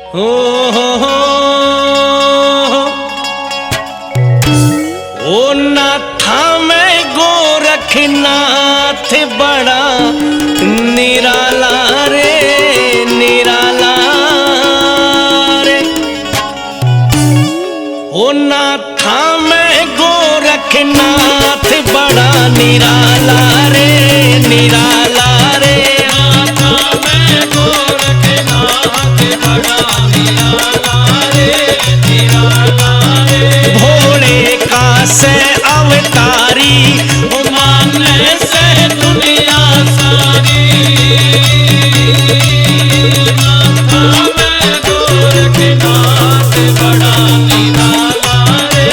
ओ नाथा में गोरखनाथ बड़ा निराला रे निराला रे। ओ नाथा में गोरखनाथ बड़ा निराला रे निराला रे। नाथा में गोरखनाथ बड़ा निराला रे निराला रे। भोले का से अवतारी माने से दुनिया सारी। नाथा में गोरखनाथ बड़ा निराला रे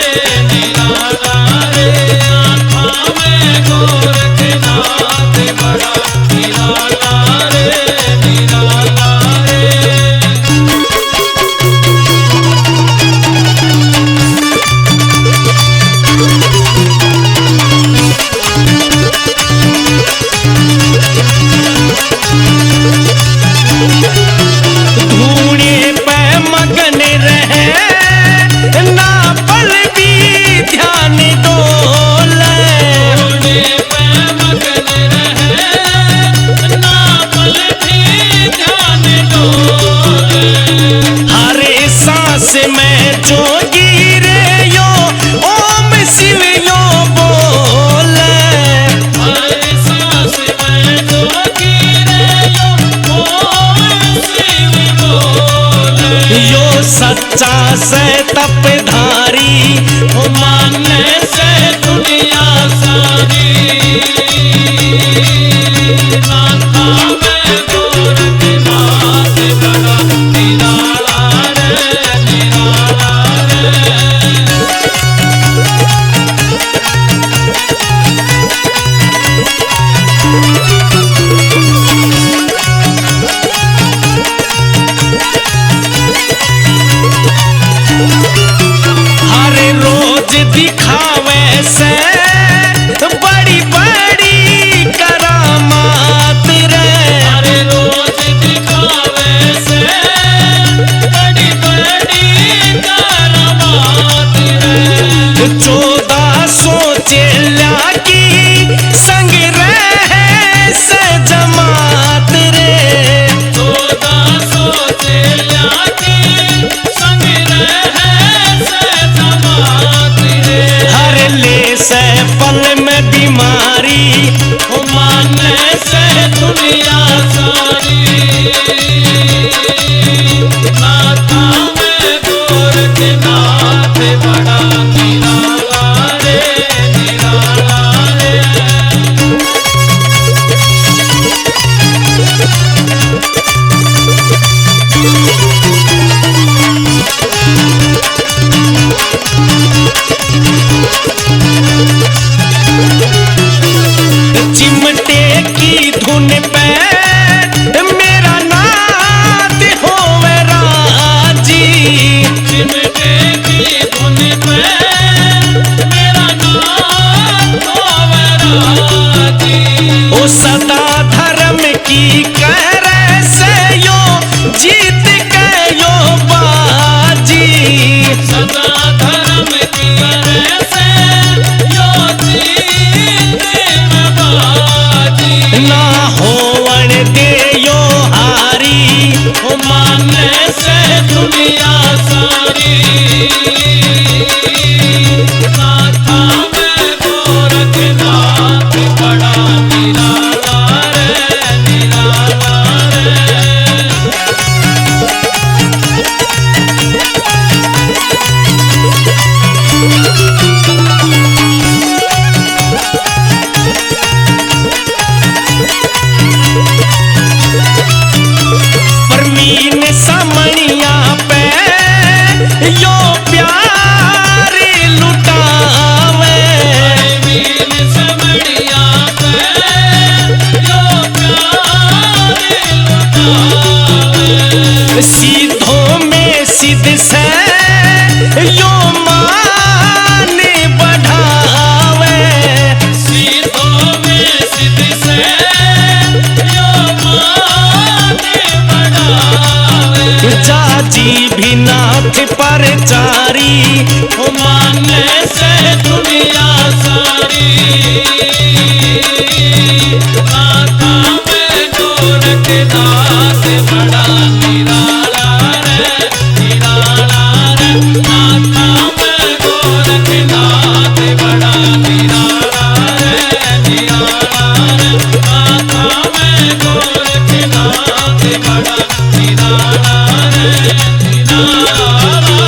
निराला रे। नाथा में गोरखनाथ बड़ा निराला रे निराला रे। धूणे पे मगन रहे ना पल भी ध्यान डोले। धूणे पे मगन रहे ना पल भी ध्यान डोले। हरे सांस में जोगी रे यो ओम शिव यो बोले। हर सांस में जोगी रे यो ओम शिव बोले। यो सच्चा से तपधारी माने से दुनिया सारी। नाथा में गोरखनाथ बड़ा निराला रे निराला रे। हर रोज दिखावे से जी भी नाथ पर चारी। ओ माने से दुनिया सारी, नाथा में गोरखनाथ बड़ा निराला रे, निराला रे। नाथा में गोरखनाथ बड़ा निराला रे, निराला रे। नाथा में गोरखनाथ बड़ा निराला रे, निराला रे।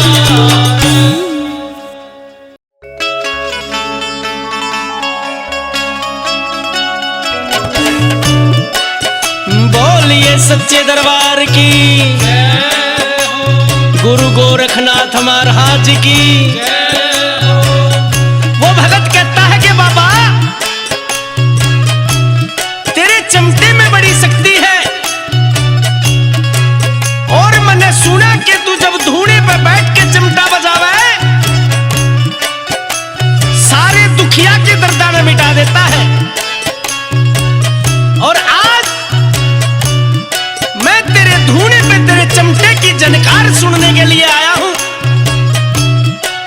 बोलिए सच्चे दरबार की, गुरु गोरखनाथ महाराज की। वो भगत कहता है कि बाबा तेरे चमटे में बड़ी शक्ति है, और मैंने सुना कि तू जब धूने पे बैठ के चिमटा बजावे सारे दुखिया के दर्दाना मिटा देता है। और आज मैं तेरे धूने पे तेरे चमटे की जनकार सुनने के लिए आया हूं।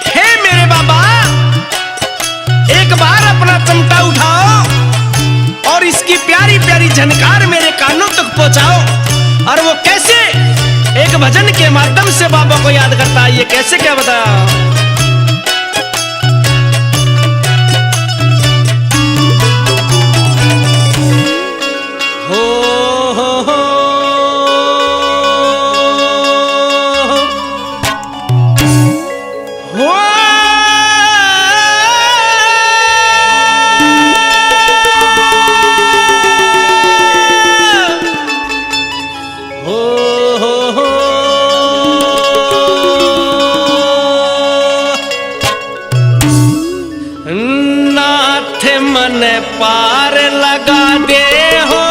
हे मेरे बाबा, एक बार अपना चमटा उठाओ और इसकी प्यारी प्यारी झनकार मेरे कानों तक पहुंचाओ। और वो कैसे? एक भजन के माध्यम से बाबा को याद करता है। ये कैसे, क्या बताया? नाथ मन पार लगा दे हो,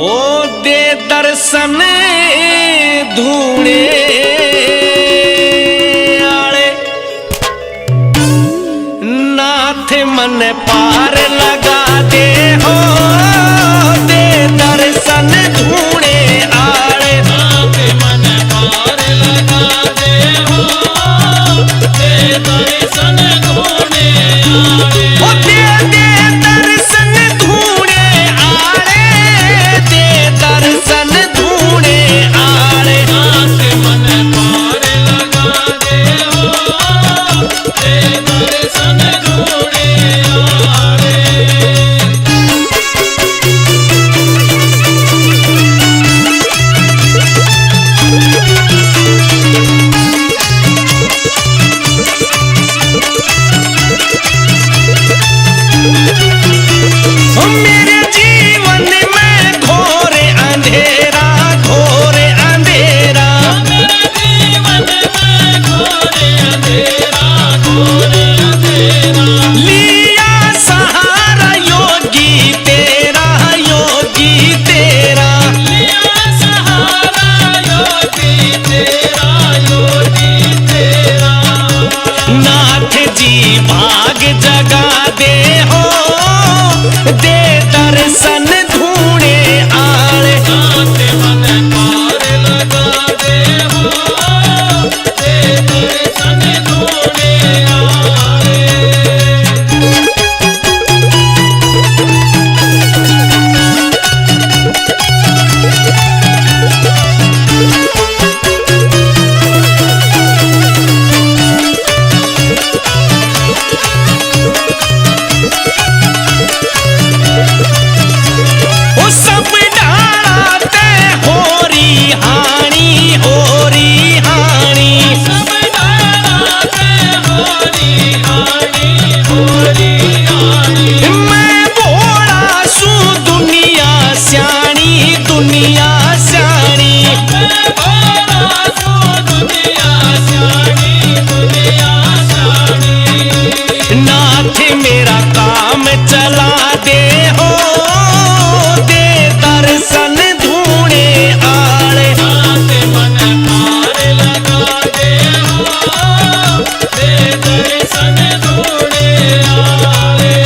ओ दे दर्शन धूणे आड़े। नाथ मन पार लगा दे हो, दे दर्शन धूणे आड़े। नाथ मन पार लगा दे हो, दे दर्शन धूणे आड़े। ओ दे दर्शन धूणे आड़े, दे दर्शन धूणे आड़े। नाथ मन पार लगा दे हो, दे दर्शन धूणे आड़े। मेरे जीवन में घोर अंधेरा, घोर अंधेरा। मेरे जीवन में घोर अंधेरा, घोर अंधेरा। लिया सहारा योगी तेरा, योगी तेरा। लिया सहारा योगी तेरा, योगी तेरा। नाथ जी भाग जगा दे हो, दे दर्शन धूणे आड़े। नाथ मन पार लगा दे हो, दे दर्शन धूणे आड़े। वो सब डालते होरी हानी, होरी हानी। सब डालते होरी हानी, होरी हानी। मैं बोला सू दुनिया स्याणी, दुनिया स्याणी। मैं बोला सो दुनिया स्याणी, दुनिया स्याणी। नाथ मेरा काम चला दे हो, दे दर्शन धूणे आड़े। नाथ मन पार लगा दे हो, दे दर्शन धूणे आड़े।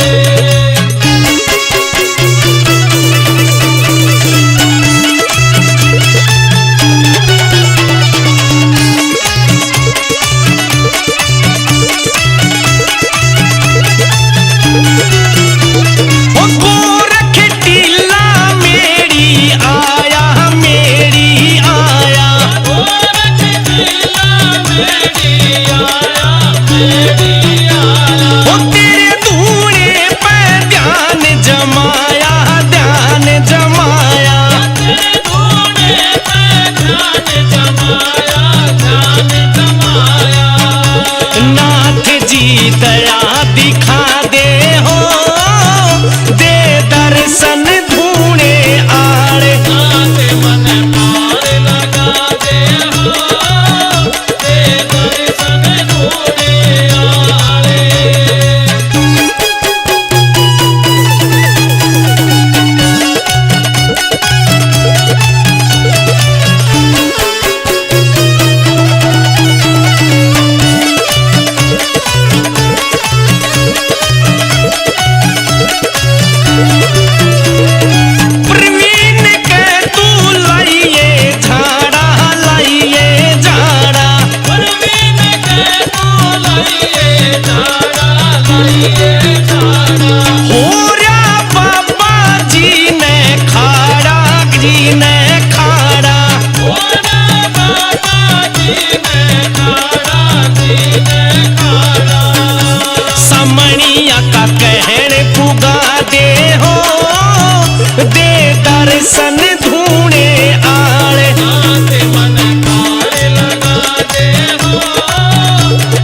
दर्शन ढूंढे आले। नाथ मन कार लगा दे हो,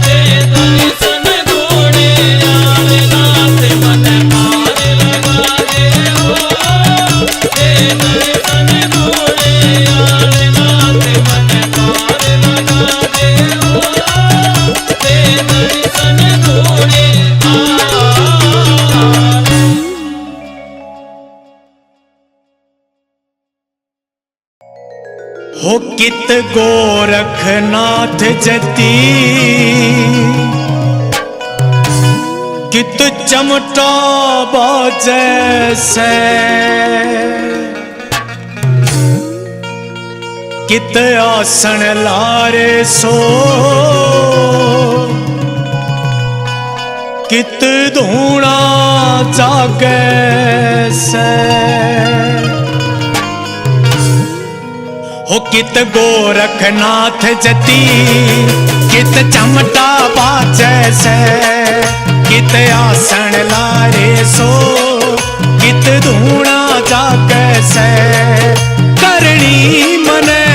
दे दर्शन ढूंढे आले। नाथ मन कार लगा दे हो, दे दर्शन ढूंढे आले। नाथ मन कार लगा दे हो, दे दर्शन ढूंढे आले। हो कित गोरखनाथ जती, कित चमटा बाजे से, कित आसन लारे सो, कित धूणा जागे से। हो कित गोरखनाथ जती, कित चमटा बाजे से, कित आसन लारे सो, कित धूणा जागे से। करनी मने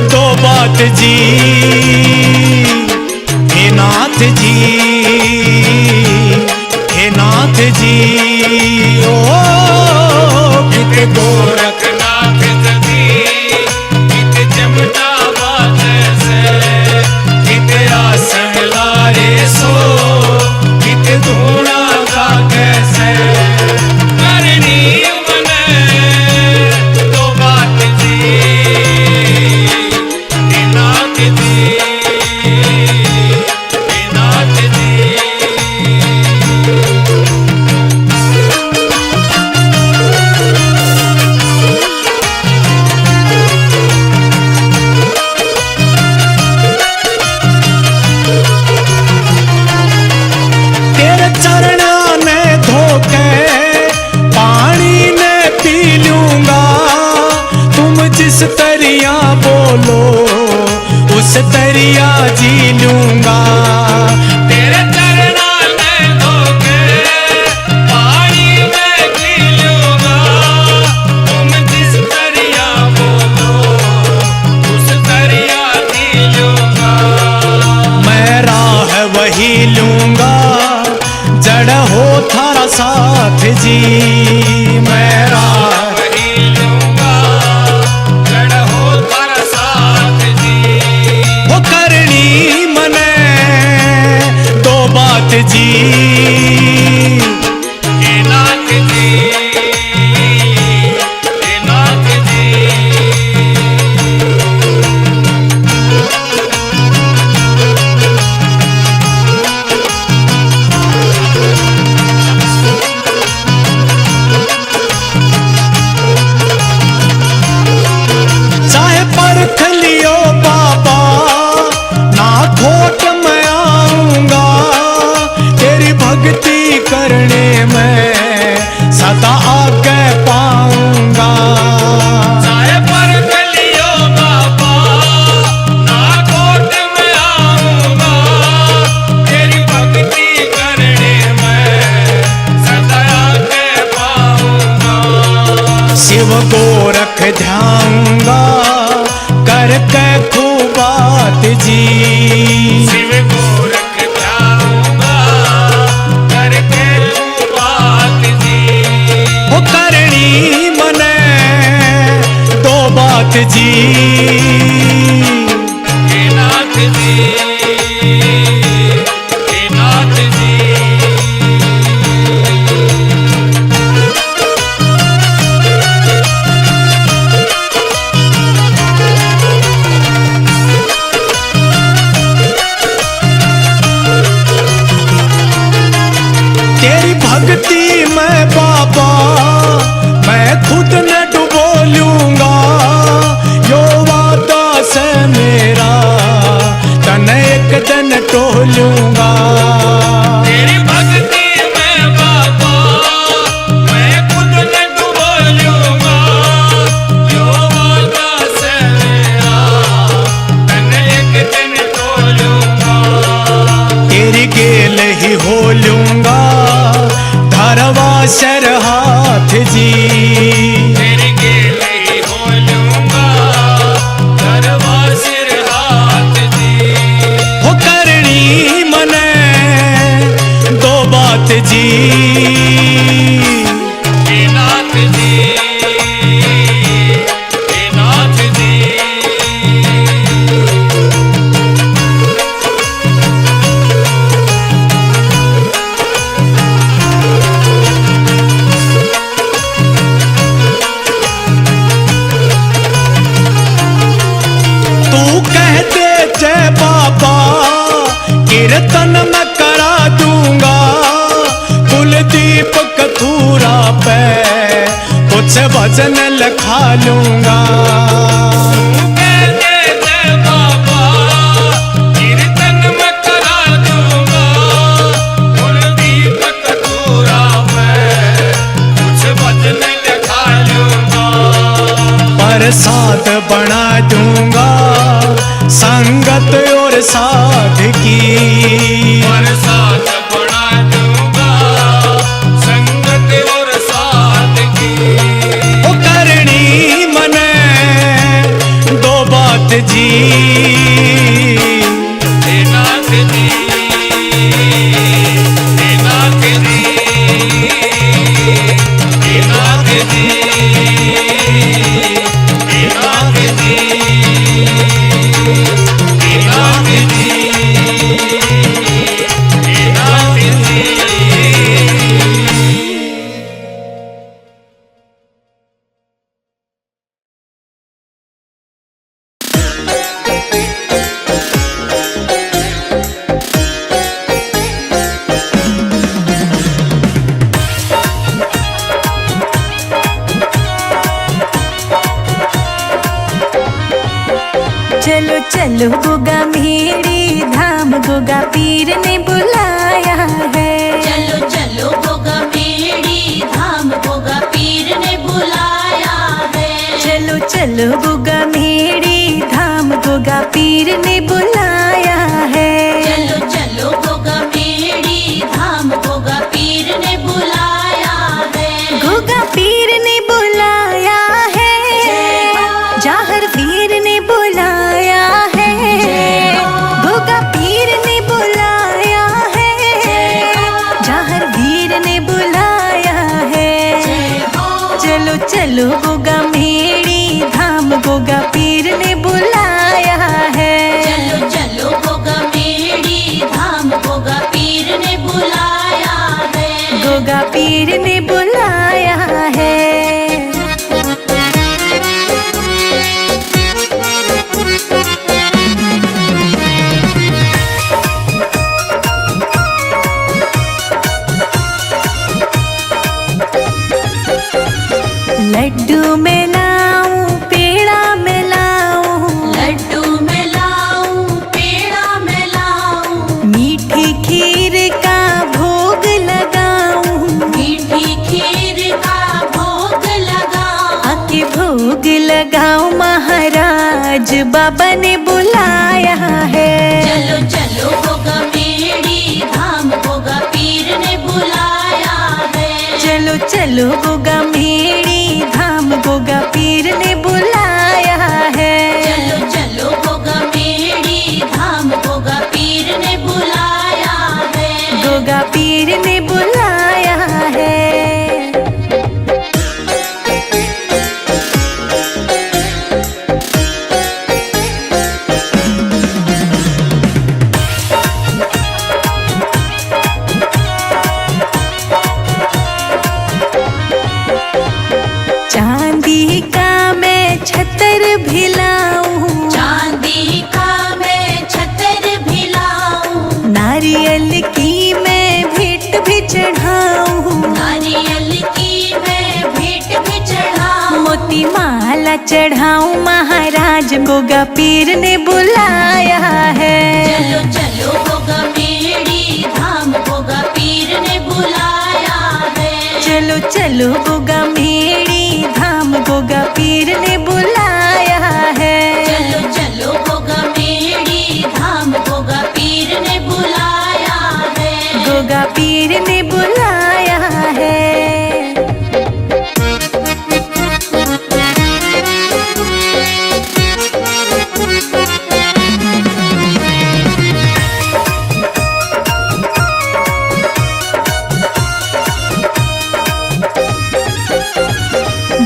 दो बात जी, हे नाथ जी, हे नाथ जी। ओ कित गोरखनाथ जती, कित चमटा बाजे से, कित आसन लारे सो, कित धूणा जागे से। करनी मने दो बात जी, हे नाथ जी, हे नाथ जी। तेरे चरणा ने धोके पानी ने पी लूंगा। तुम जिस तरिया बोलो उस तरिया जी लूंगा। तेरे चरणा में धोके पानी में पी लूंगा। तुम जिस दरिया बोलो उस दरिया पी लूंगा। मैं राह वही लूंगा, जड़ हो थारा साथ जी। मैं राह वही लूंगा, जड़ हो थारा साथ जी। वो करनी मने दो बात जी, हे नाथ जी, हे नाथ जी। चाहे परख लियो बाबा, ना खोट मैं आऊंगा। तेरी भक्ति करने में सदा आगे पाऊंगा। चाहे परख लियो बाबा, ना कोट में आऊंगा। तेरी भक्ति करने में सदा आगे पाऊंगा। शिव गोरख ध्याऊंगा, करके खूबात जी। शिव गोरख ध्याऊंगा, करके तू बात जी। वो करनी मने दो बात जी, हे नाथ जी, हे नाथ जी। तेरी भक्ति में बाबा मैं खुद न डुबो लूंगा। यो वादा भजन लिखा लूंगा। कहते थे बाबा कीर्तन में करा दूंगा, कुलदीप कटोरा में कुछ भजन लिखा लूंगा। प्रसाद बना दूंगा संगत और साध की, प्रसाद बना दूंगा संगत और साथ की। ओ करनी मने दो बात जी, हे नाथ जी, हे नाथ जी, हे नाथ जी, हे नाथ जी, हे नाथ जी, हे नाथ जी। चलो चलो गोगा मेरी धाम, गोगा पीर ने बुलाया है। चलो चलो गोगा मेरी धाम, गोगा पीर ने बुलाया है। चलो चलो गोगा मेरी धाम, गोगा पीर ने बुलाया है। चलो चलो गोगा मेरी धाम, गोगा पीर ने बुलाया है। गोगा पीर ने बुलाया है, जाहर पीर ने बुलाया है। गोगा पीर ने बुलाया है, जाहर पीर ने बुलाया है। चलो चलो गोगा मेरी धाम, गोगा पीर ने बुलाया है। चलो चलो गोगा मेरी धाम, गोगा पीर ने बुलाया है। गोगा पीर ने बुलाया है। लड्डू में लाऊं पेड़ा में लाऊं, लड्डू में लाऊं पेड़ा में लाऊं, मीठी खीर का भोग लगाऊं। मीठी खीर का भोग लगाऊं। आके भोग लगाऊं, महाराज बाबा ने बुलाया है। चलो चलो गोगा मेरी धाम, गोगा पीर ने बुलाया है। चलो चलो गोगा मेरी धाम, गोगा पीर ने बुलाया है। चलो चलो गोगा मेरी धाम, गोगा पीर ने बुलाया है। गोगा पीर ने बुलाया है। चांदी का मैं छतर भी लाऊं, चांदी का मैं छतर भी लाऊं। नारियल की मैं भेंट भी चढ़ाऊं। नारियल की मैं भेंट भी चढ़ाऊं। मोती माला चढ़ाऊं, महाराज गोगा पीर ने बुलाया है। चलो चलो गोगा मेरी धाम, गोगा पीर ने बुलाया है। चलो चलो गोगा मेरी धाम, गोगा पीर ने बुलाया है। चलो चलो गोगा मेरी धाम, गोगा पीर ने बुलाया है। गोगा पीर ने बुलाया है।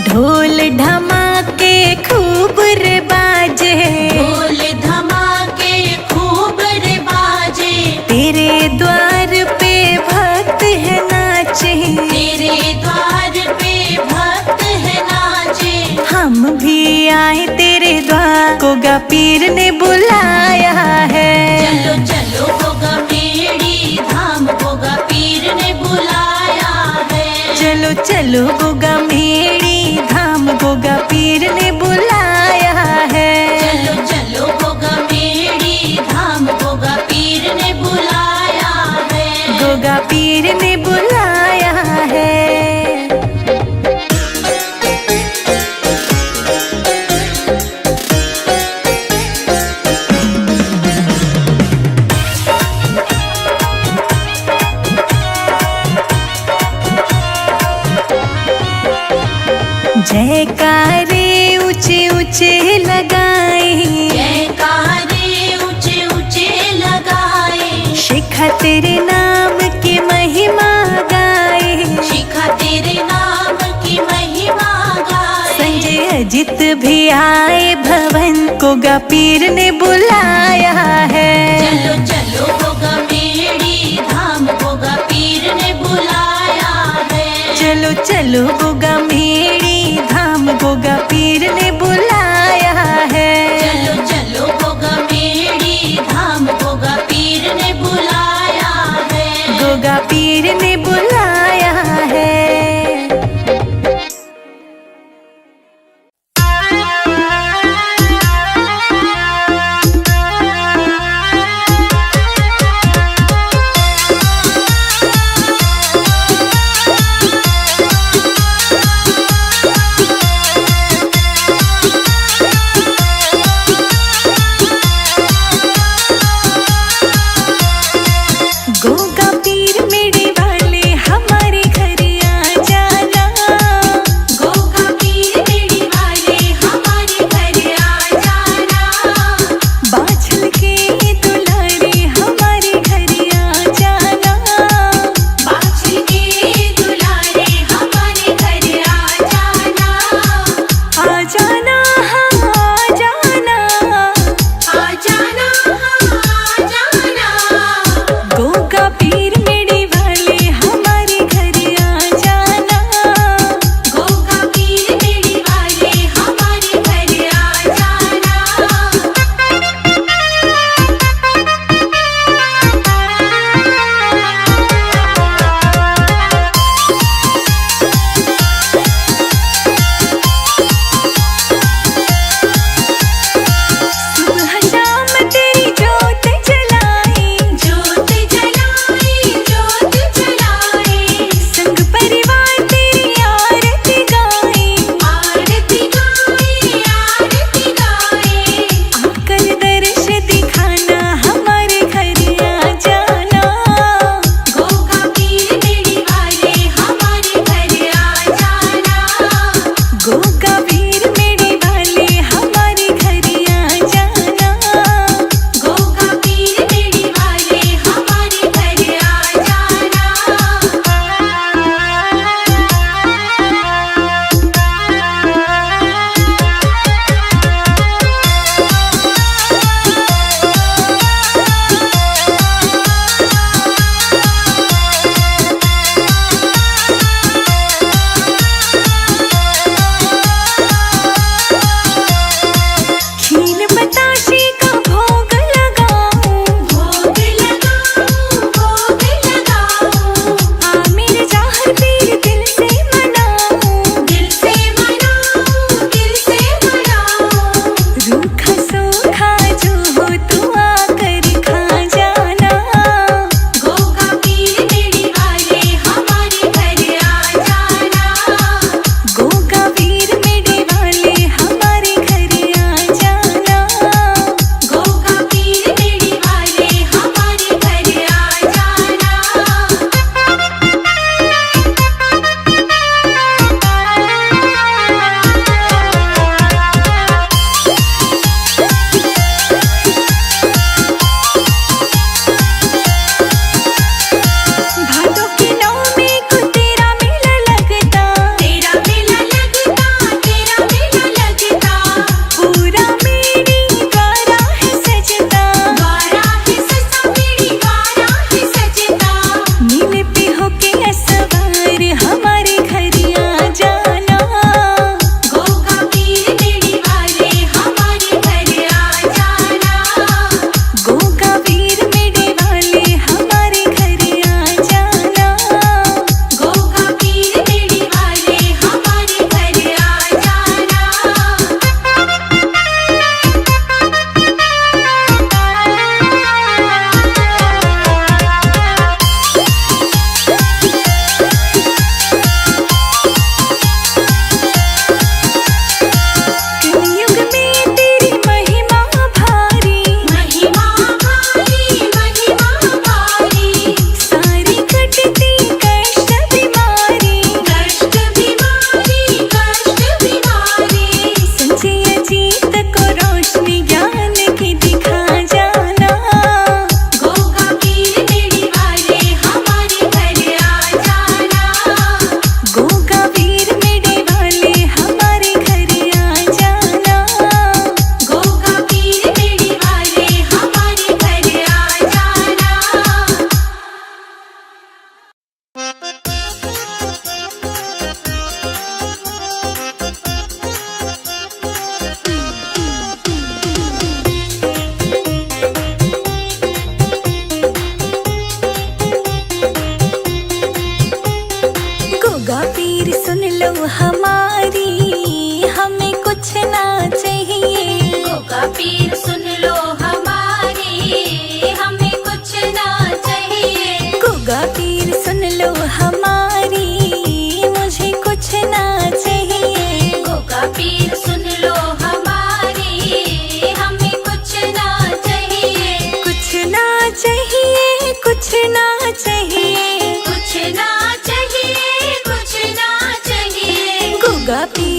ढोल धमाके खूब रे बाजे, ढोल धमाके खूब रे बाजे। तेरे द्वार पे भक्त है नाचे। तेरे द्वार पे भक्त है नाचे। हम भी आए तेरे द्वार, गोगा पीर ने बुलाया है। चलो चलो गोगा मेरी धाम, गोगा पीर ने बुलाया है। चलो चलो गोगा मेरी जयकारे ऊंचे ऊंचे लगाए, जयकारे ऊंचे ऊंचे लगाए, शिखा तेरे नाम की महिमा गाए, शिखा तेरे नाम की महिमा गाए। संजय अजित भी आए, भवन को गा पीर ने बुलाया है। चलो चलो होगा मेरी धाम होगा पीर ने बुलाया है। चलो चलो गोगा मेरी धाम, गोगा पीर ने बुलाया है। चलो चलो होगा मेरी धाम होगा पीर ने बुलाया है। गोगा पीर ने बुलाया है।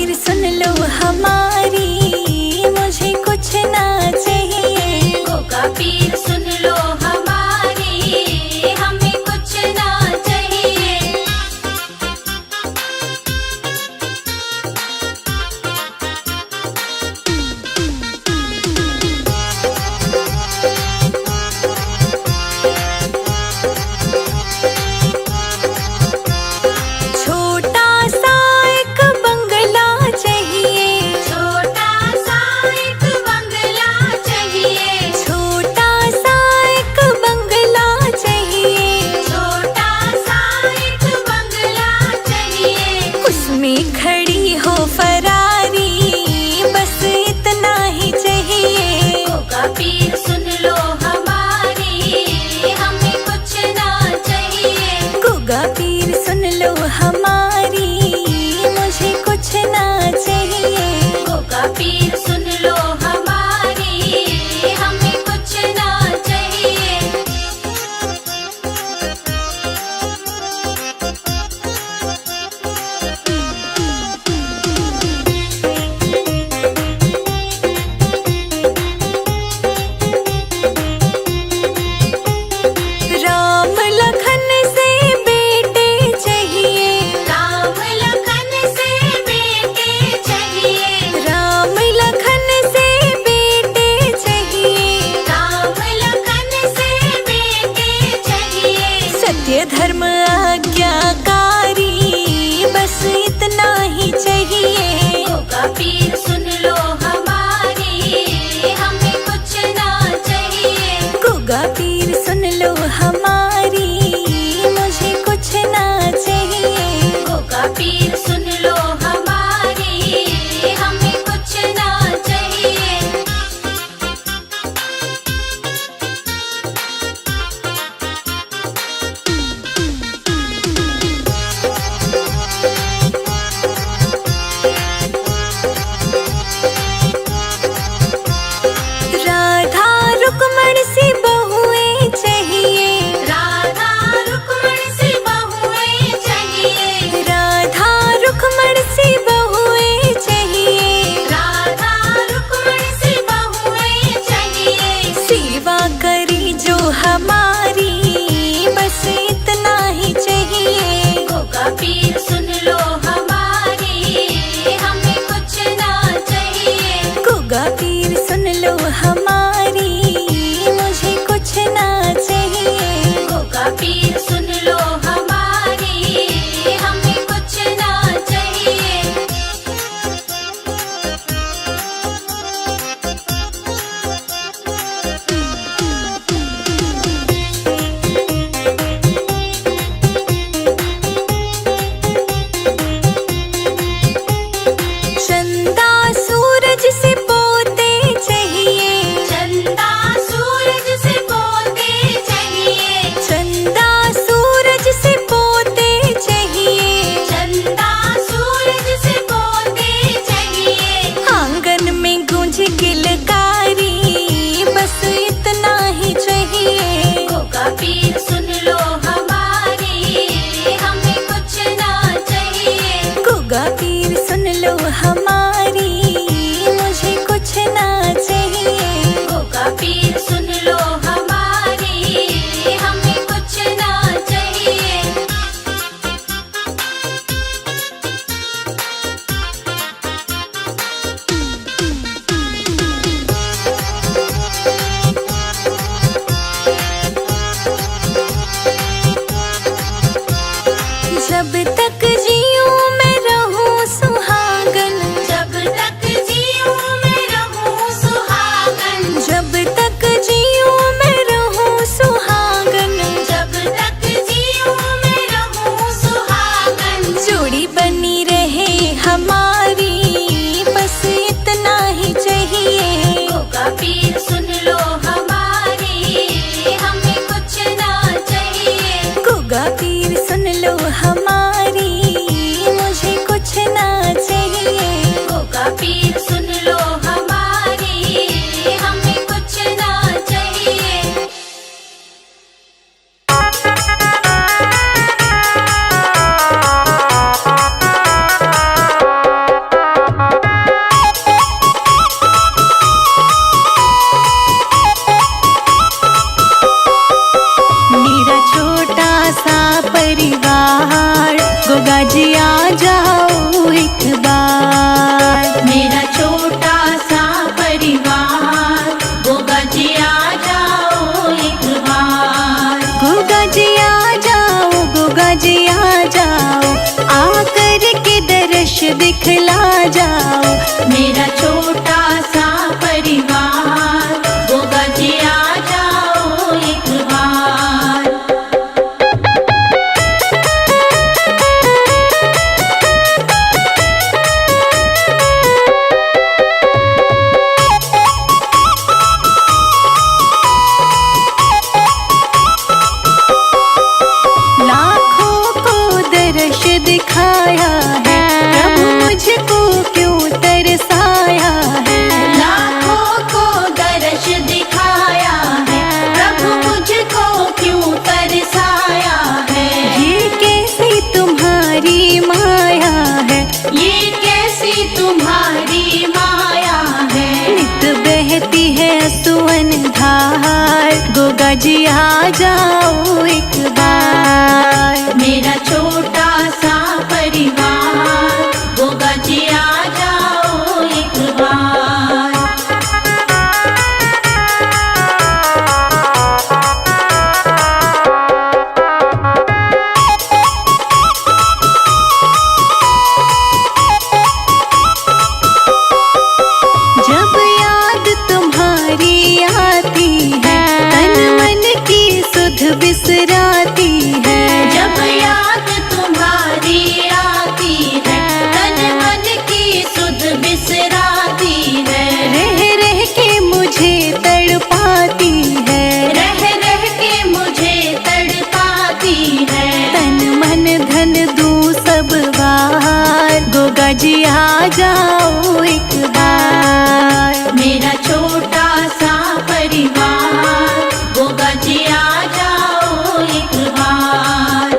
पीर सुन लो हमारी, मुझे कुछ ना चाहिए। गोगा पीर सुन लो हमारी, हमें कुछ ना चाहिए। छोटा सा एक बंगला चाहिए, छोटा सा एक बंगला चाहिए। छोटा सा एक बंगला चाहिए। छोटा सा एक बंगला चाहिए। उसमें खड़ी हो फरारी, बस इतना ही चाहिए। गोगा पीर सुन लो हमारी, हमें कुछ ना चाहिए। गोगा पीर सुन लो हमारी, मुझे कुछ ना चाहिए। गोगा पीर सुन लो हमारी, हमें कुछ ना चाहिए। राम लखन से बेटे चाहिए। राम लखन से बेटे चाहिए। राम लखन से बेटे चाहिए। राम लखन से बेटे चाहिए। सत्य धर्म आज्ञाकारी, बस इतना ही चाहिए। गोगा पीर सुन लो हमारी, हमें कुछ ना चाहिए। गोगा पीर सुन लो हमारी, मुझे कुछ ना चाहिए। गोगा पीर सुन लो हमारी, हमें कुछ ना चाहिए। राधा रुक्मण सी बहुएं चाहिए। राधा रुक्मण सी बहुएं चाहिए। राधा रुक्मण सी बहुएं चाहिए। राधा रुक्मण सी बहुएं चाहिए। सेवा करी जो हमारी, बस इतना ही चाहिए। गोगा पीर सुन लो हमारी, हमें कुछ ना चाहिए। गोगा पीर सुन लो हमारी, मुझे कुछ ना चाहिए। गोगा पीर सुन लो हमारी, हमें कुछ ना चाहिए। चंदा सूरज से पोते चाहिए। चंदा सूरज से पोते चाहिए। चंदा सूरज से पोते चाहिए। चंदा सूरज से पोते चाहिए। आंगन में गूंज किलकारी, बस इतना ही चाहिए। गोगा पीर सुन लो हमारी, हमें कुछ ना चाहिए। गोगा पीर सुन लो हमारी, मुझे कुछ ना चाहिए। गोगा पीर सुन लो हमारी, हमें कुछ ना चाहिए। जब तक जीऊं मैं रहूं सुहागन। जब तक जीऊं मैं रहूं सुहागन। जब तक जीऊं मैं रहूं सुहागन। जब तक जीऊं मैं रहूं सुहागन। जोड़ी बनी रहे हमारी, बस इतना ही चाहिए। गोगा पीर सुन लो हमारी, हमें कुछ ना चाहिए। गोगा पीर सुन लो हमारी, मुझे कुछ ना चाहिए। गोगा पीर सुन लो हमारी, हमें कुछ ना चाहिए। बरसाया है। लाखों को दर्श दिखाया है, प्रभु मुझको क्यों तरसाया है। ये कैसी तुम्हारी माया है, ये कैसी तुम्हारी माया है। नित बहती है सुवन धार, गोगा जी आ जाओ एक बार। मेरा छोटा सा परिवार, गोगा जी आ जाओ एक बार। जब याद तुम्हारी आती है, तन मन की सुध बिसराती है। जब याद तुम्हारी आती है, तन मन की सुध बिसराती है। रह रह के मुझे तड़पाती है, रह रह के मुझे तड़पाती है। तन मन धन दूं सब बार, गोगा जी आ जाओ एक बार। मेरा छोटा सा परिवार, गोगा जी आ जाओ एक बार।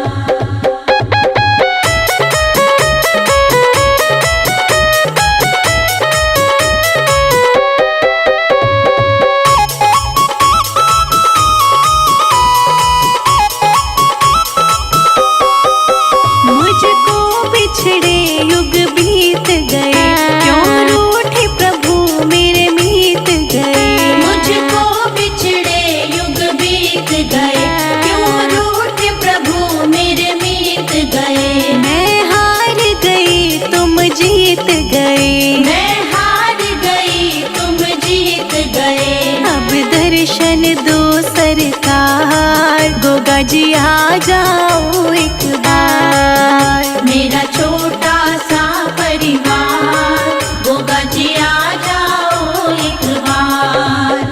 मुझको बिछड़े युग बीत गए, क्यों रूठे प्रभु मेरे मीत गए। मुझको बिछड़े युग बीत गए, क्यों रूठे प्रभु मेरे मीत गए। मैं हार गई तुम जीत गए, मैं हार गई तुम जीत गए। अब दर्शन दो सरकार, गोगा जी आ जाओ एक बार। मेरा छोटा सा परिवार, गोगा जी आ जाओ एक बार।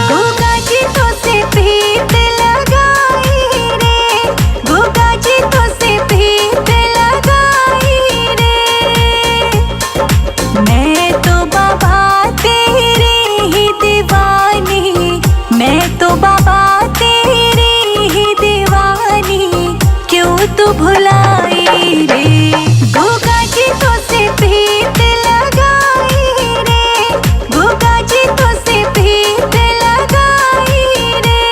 गोगा जी तो से प्रीत लगाई रे, गोगा जी तो से प्रीत लगाई रे। मैं तो बाबा तेरी ही दीवानी, मैं तो बाबा तेरी ही दीवानी, क्यों तू भुलाई रे। गोगा जी तो से प्रीत लगाई रे, गोगा जी तो से प्रीत लगाई रे।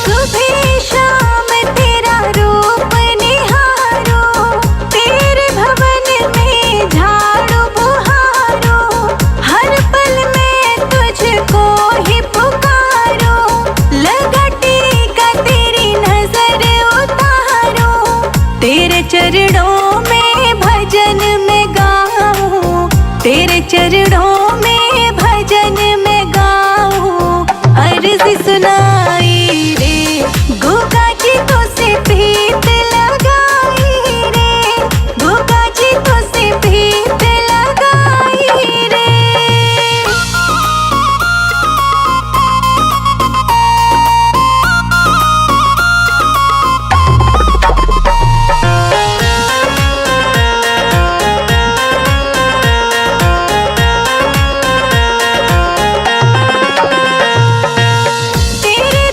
सुबह शाम तेरा रूप निहारो, तेरे भवन में झाड़ू बुहारो। हर पल में तुझको ही पुकारो, लगा टीका तेरी नजर उतारो। तेरे चरणों में भजन में गाऊं, तेरे चरणों में भजन में गाऊं। अर्ज सुनाई रे, गोगा जी तो से प्रीत लगाई रे, गोगा जी तो से प्रीत लगाई रे। तेरे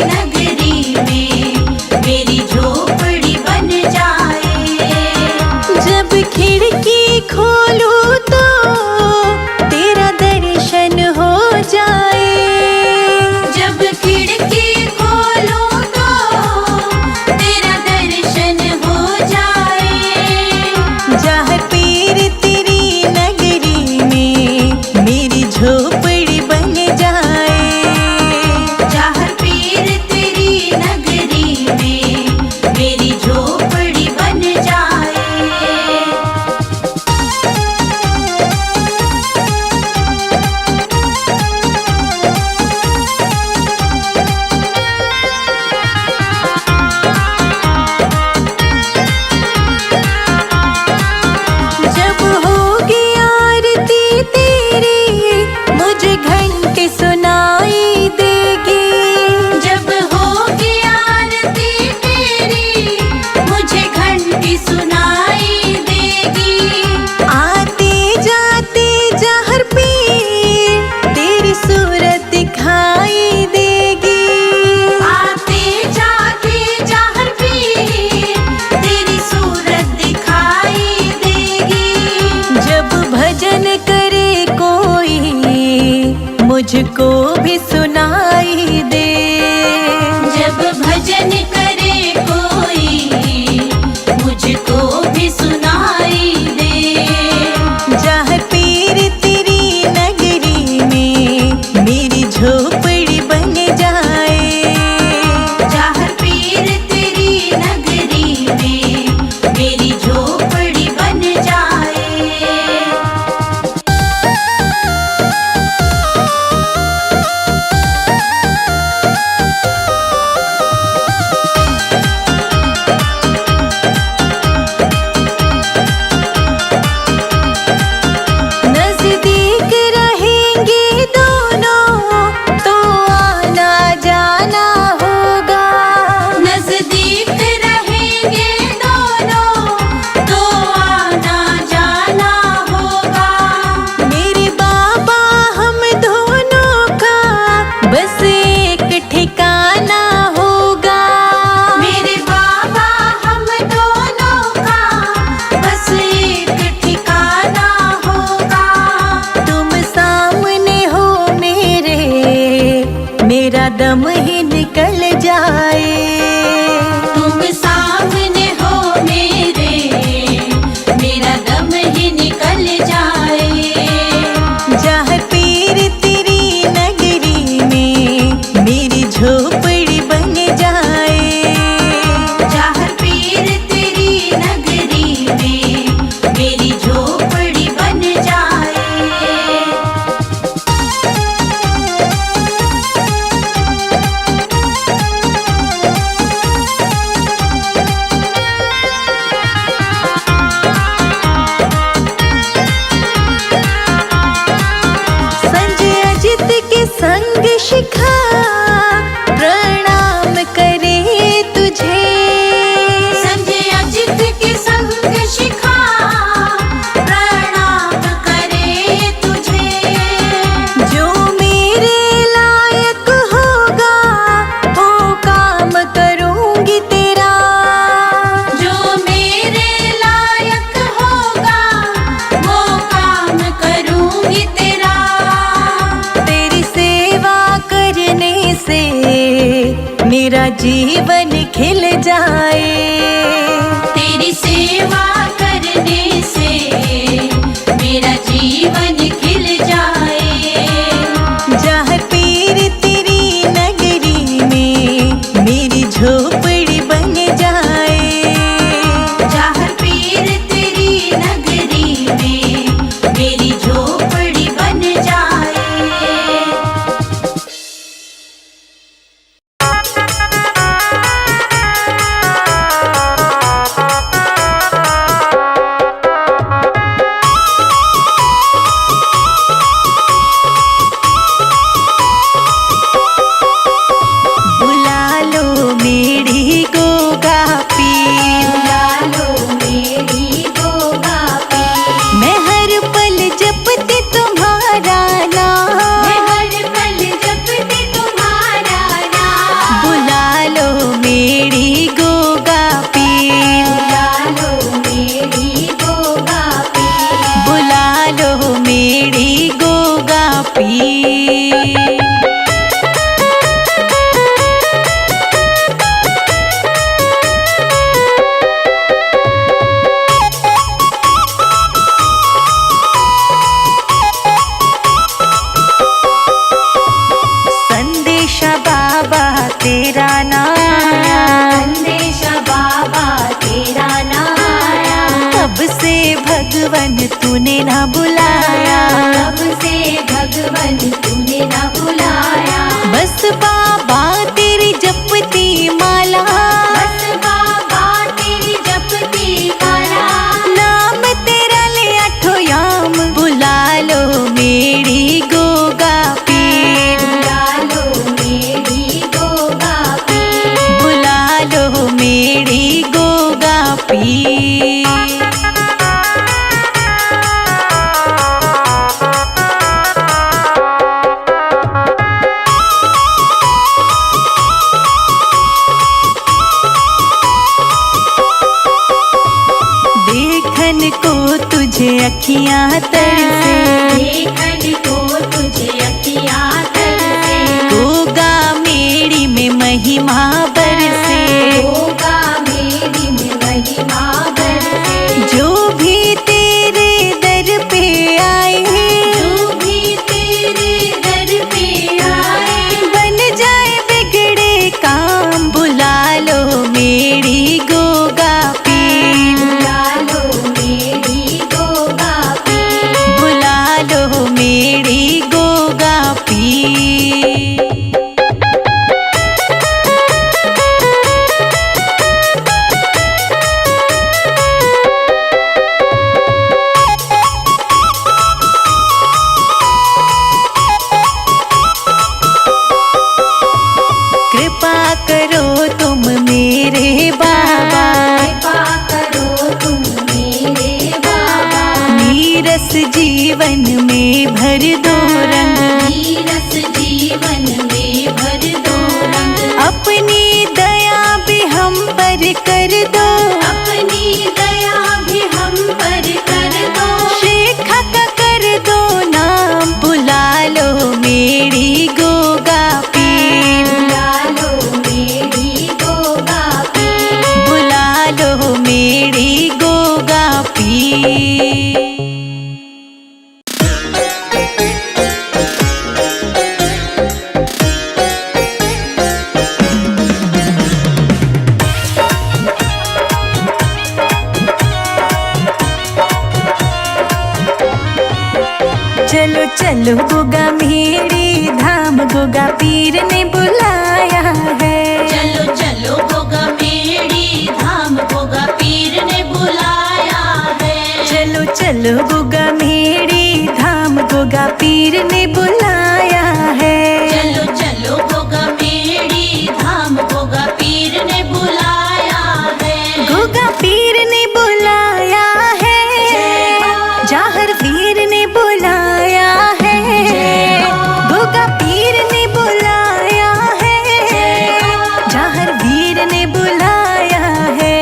नगरी में मेरी झोपड़ी बन जाए। जब खिड़की खोलूं तो तेरा दर्शन हो जाए। जब खिड़की खोलूं तो तेरा दर्शन हो जाए। जहाँ पीर तेरी नगरी में मेरी झोपड़ी बन जाए। जहाँ पीर तेरी नगरी में मेरी झोपड़ी बन जाए। जब होगी आरती तेरी मुझे घंटी सुनाई देगी। जब होगी आरती तेरी मुझे घंटी सुनाई देगी। आते जाते जहर पीर तेरी सूरत दिखाई देगी। आते जाते जहर पीर तेरी सूरत दिखाई देगी। जब भजन करे कोई मुझको भी सुनाई दे। जब भजन करे कोई मुझको भी सुनाई दे। जहाँ पीर तेरी नगरी में मेरी झोपड़ी बन जाए। जहाँ पीर तेरी नगरी में मेरी झोपड़ी बन जाए। नजदीक रहेंगे दोनों तो आना जाना होगा। नजदीक रहेंगे दोनों तो आना जाना होगा। मेरे बाबा हम दोनों का बस एक ठिकाना होगा। मेरे बाबा हम दोनों का बस एक ठिकाना होगा। तुम सामने हो मेरा दम ही निकल जाए। तुम सामने हो मेरा दम ही निकल जाए। जहाँ पीर तेरी नगरी में मेरी झोपड़ी बन जाए। जहाँ पीर तेरी नगरी में मेरी झोपड़ी बन जाए। संजय अजित के संग शिखा प्रणाम करे तुझे। संजय अजित के संग शिखा प्रणाम करे तुझे। जो मेरे लायक होगा वो काम करूंगी तेरा। जो मेरे लायक होगा वो काम करूंगी तेरा। तेरी सेवा करने से मेरा जीवन खिल जाए। तेरी सेवा करने से मेरा जीवन खिल जाए। जहाँ पीर तेरी नगरी में मेरी झोपड़ी बन जाए। जहाँ पीर तेरी नगरी में मेरी झोपड़ी बन जाए। पीर। संदेशा बाबा तेरा नाया, संदेशा बाबा तेरा नाया, तब से भगवन तूने ना बुलाया, तब से भगवन तूने ना बुलाया। बस बाबा तेरी जपती माला, बस बाबा तेरी जपती माला, नाम तेरा ले आठो याम, बुला लो मेरी गोगा पीर, बुला लो मेरी गोगा पीर, बुला लो मेरी गोगा पीर। देखन को तुझे अखियाँ तरसे, देखन को तुझे अखियाँ तरसे, गोगा मेरी में महिमा बरसे, होगा मेरी में महिमा बरसे। जो भी तेरे दर पे आए, जो भी तेरे दर पे आए, बन जाए बिगड़े काम, बुला लो मेरी गोगा पीर, बुला लो मेरी गोगा पीर, बुला लो मेरी गोगा पीर। कृपा करो तुम मेरे बाबा, कृपा करो तुम मेरे बाबा, नीरस जीवन में भर दो रंग, नीरस जीवन में भर दो रंग, अपनी दया भी हम पर कर दो, अपनी दया भी हम पर कर दो। शेखा का कर दो नाम, बुला लो मेरी गोगा पीर, बुला लो मेरी गोगा पीर, बुला लो मेरी गोगा पीर। चलो चलो गोगा मेरी धाम, गोगा पीर ने बुलाया है। चलो चलो गोगा मेरी धाम, गोगा पीर ने बुलाया है। चलो चलो गोगा मेरी धाम, गोगा पीर ने बुलाया है। चलो चलो गोगा मेरी धाम, गोगा पीर ने बुलाया है। गोगा पीर ने बुलाया है, जाहर वीर ने बुलाया है, गोगा पीर ने बुलाया है, जाहर वीर ने बुलाया है।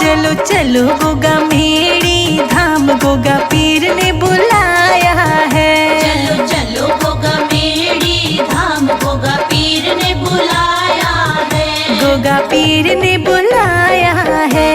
चलो चलो गोगा मेरी धाम, गोगा पीर ने बुलाया है। चलो चलो गोगा मेरी धाम, गोगा पीर ने बुलाया है। गोगा पीर ने बुलाया है।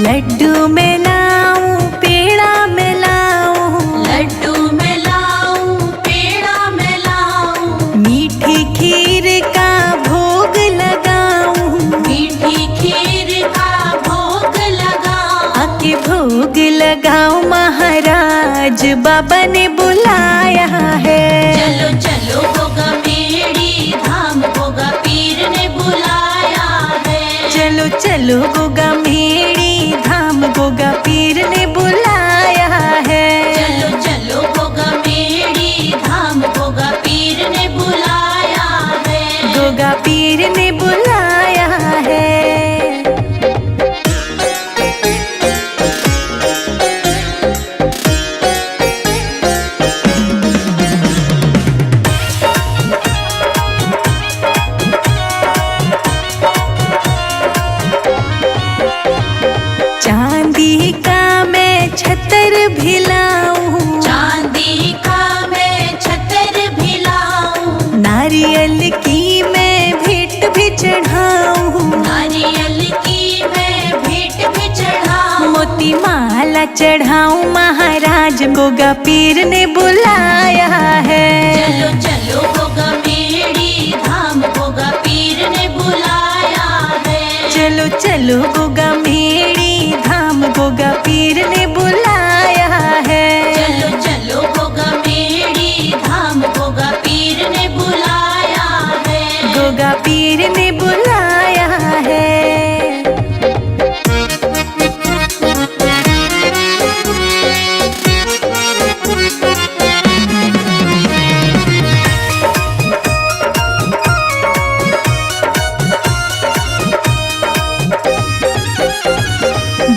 लड्डू में लाऊं, पेड़ा में लाऊं, लड्डू में लाऊं, पेड़ा में लाऊं, मीठी खीर का भोग लगाऊं, मीठी खीर का भोग लगाऊं। आके भोग लगाऊं, महाराज बाबा ने बुलाया है। चलो चलो गोगा मेरी धाम, गोगा पीर ने बुलाया है। चलो चलो गोगा मेरी धाम, गोगा पीर ने बुलाया है। चलो चलो गोगा मेरी धाम, गोगा पीर ने बुलाया है। गोगा पीर ने बुलाया है। चढ़ाऊं महाराज, गोगा पीर ने बुलाया है। चलो चलो होगा मेरी धाम, गोगा पीर ने बुलाया है। चलो चलो गोगा मेरी धाम, गोगा पीर ने बुलाया है। चलो चलो होगा मेरी धाम, गोगा पीर ने बुलाया है। गोगा पीर ने बुलाया है।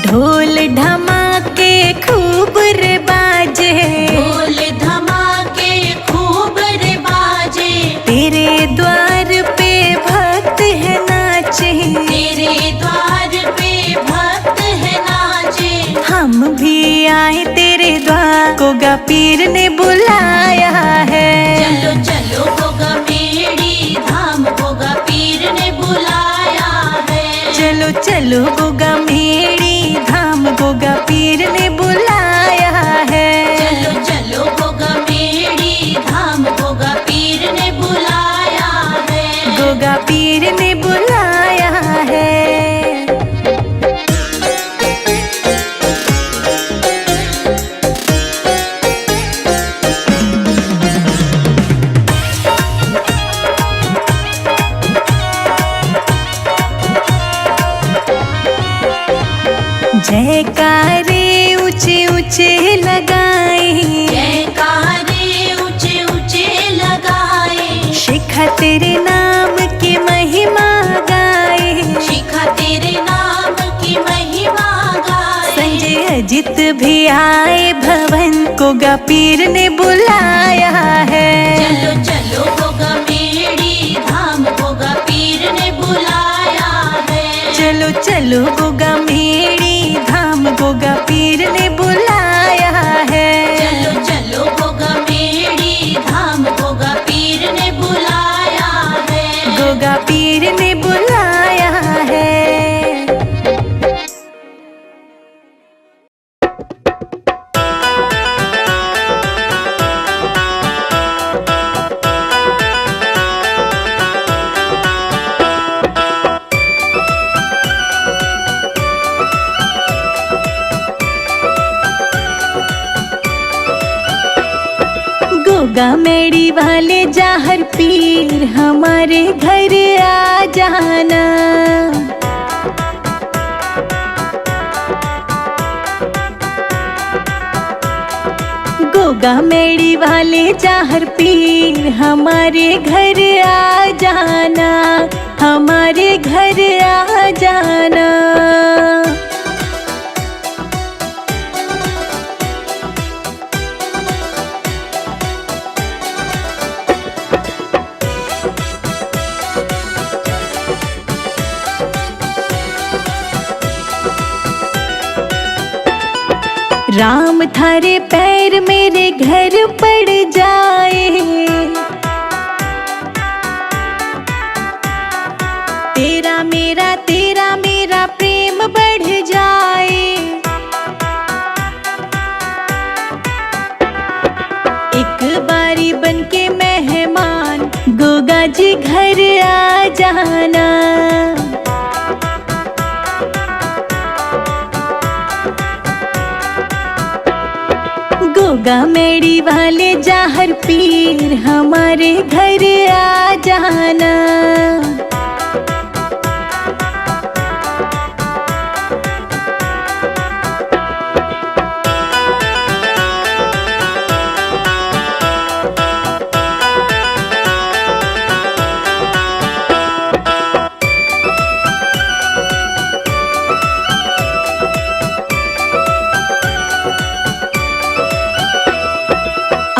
ढोल धमाके खूब रे बाजे, ढोल धमाके खूब रे बाजे। तेरे द्वार पे भक्त है नाचे, तेरे द्वार पे भक्त है नाचे। हम भी आए तेरे द्वार, गोगा पीर ने बुलाया है। चलो चलो होगा मेरी धाम, गोगा पीर ने बुलाया है। चलो चलो गोगा मेरी धाम, गोगा पीर ने बुलाया है। चलो चलो होगा मेरी धाम, गोगा पीर ने बुलाया है। गोगा पीर ने बुलाया है। जयकारे ऊंचे ऊंचे लगाए, जयकारे ऊंचे ऊंचे लगाए। शिखा तेरे नाम की महिमा गाए, शिखा तेरे नाम की महिमा गाए। संजय अजित भी आए भवन, गोगा पीर ने बुलाया है। चलो चलो होगा मेरी धाम, गोगा पीर ने बुलाया है। चलो चलो गोगा मेरी धाम, गोगा पीर ने बुलाया है। चलो चलो होगा मेरी धाम, गोगा पीर ने बुलाया है। गोगा पीर ने बुलाया है। गोगा मेड़ी वाले जाहर पीर, हमारे घर आ जाना। गोगा मेड़ी वाले जाहर पीर, हमारे घर आ जाना, हमारे घर आ जाना। राम थारे पैर मेरे घर पड़ जाए, तेरा मेरा प्रेम बढ़ जाए। एक बारी बनके मेहमान, गोगा जी घर आ जाना। गोगा मेड़ी वाले जाहर पीर, हमारे घर आ जाना।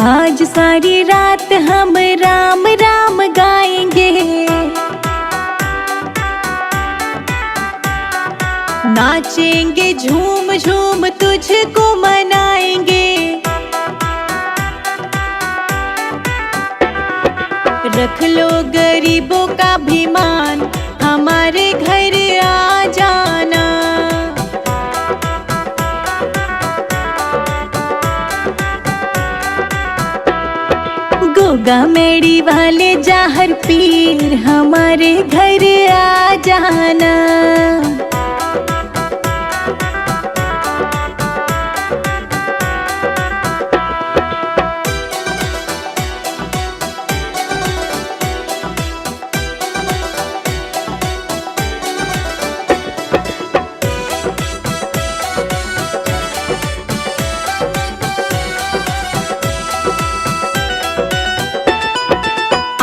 आज सारी रात हम राम राम गाएंगे, नाचेंगे झूम झूम तुझको मनाएंगे। रख लो गरीबों का भी मान, हमारे घर आ जाना। गोगा मेड़ी वाले जाहर पीर हमारे घर आ जाना।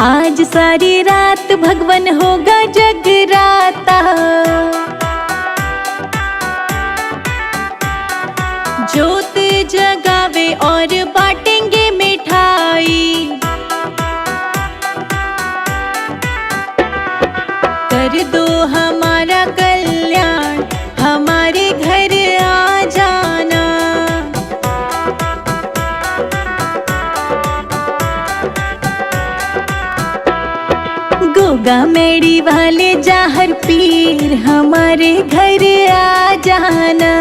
आज सारी रात भगवन होगा जगराता, जोत जगावे और बांटेंगे मिठाई। कर दो हमारा कल्याण, हमारे घर आ जाना। गोगा मेड़ी वाले जाहर पीर हमारे घर आ जाना।